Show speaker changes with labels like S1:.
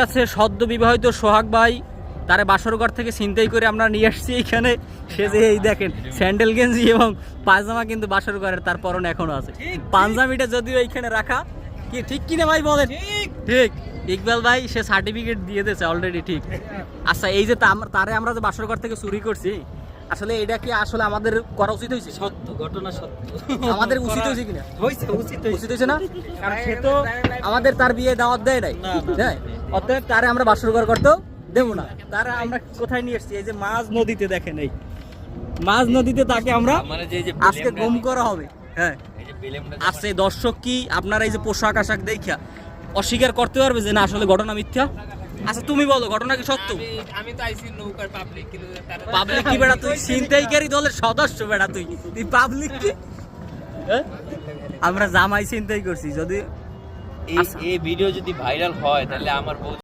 S1: আছে সদ্য বিবাহিত সোহাগ ভাই, তারে বাসরঘর থেকে ছিনতাই করে আমরা নিয়ে আসছি এইখানে। সে যে এই দেখেন স্যান্ডেল গেঞ্জি এবং পায়জামা কিন্তু বাসরঘরের তার পরনে এখনো আছে। পাঞ্জাবিটা যদিও এইখানে রাখা, কি ঠিক কিনা ভাই বলেন? ঠিক। ইকবাল ভাই সে সার্টিফিকেট দিয়ে দিয়েছে অলরেডি, ঠিক। আচ্ছা এই যে তারে আমরা যে বাসরঘর থেকে চুরি করছি, আসলে এটা কি আসলে আমাদের করা উচিত হয়েছে?
S2: সত্য ঘটনা, সত্য
S1: আমাদের উচিত হয়েছে কিনা? উচিত হয়েছে না?
S2: কারণ সে তো
S1: আমাদের তার বিয়ে দাওয়াত দেয় নাই, হ্যাঁ, অতএব তারে আমরা বাসরঘর করতেও দেবো না। তারা আমরা কোথায় নিয়ে এসেছি? এই যে মাঝ নদীতে, দেখেন এই মাঝ নদীতে তাকে আমরা আজকে গুম করা হবে। হ্যাঁ, আজকে দর্শক কি আপনারা এই যে পোশাক আশাক দেখা অস্বীকার করতে পারবে যে না আসলে ঘটনা মিথ্যা? আচ্ছা তুমি বলো, ঘটনা কি সত্য?
S3: আমি তো আইছি নৌকার পাবলিক, কিন্তু
S1: পাবলিক কি বেড়া? তুই ছিনতাইকারী দলের সদস্য বেড়া, তুই পাবলিক কি? আমরা জামাই ছিনতাই করছি। যদি
S2: এই ভিডিও যদি ভাইরাল হয় তাহলে আমার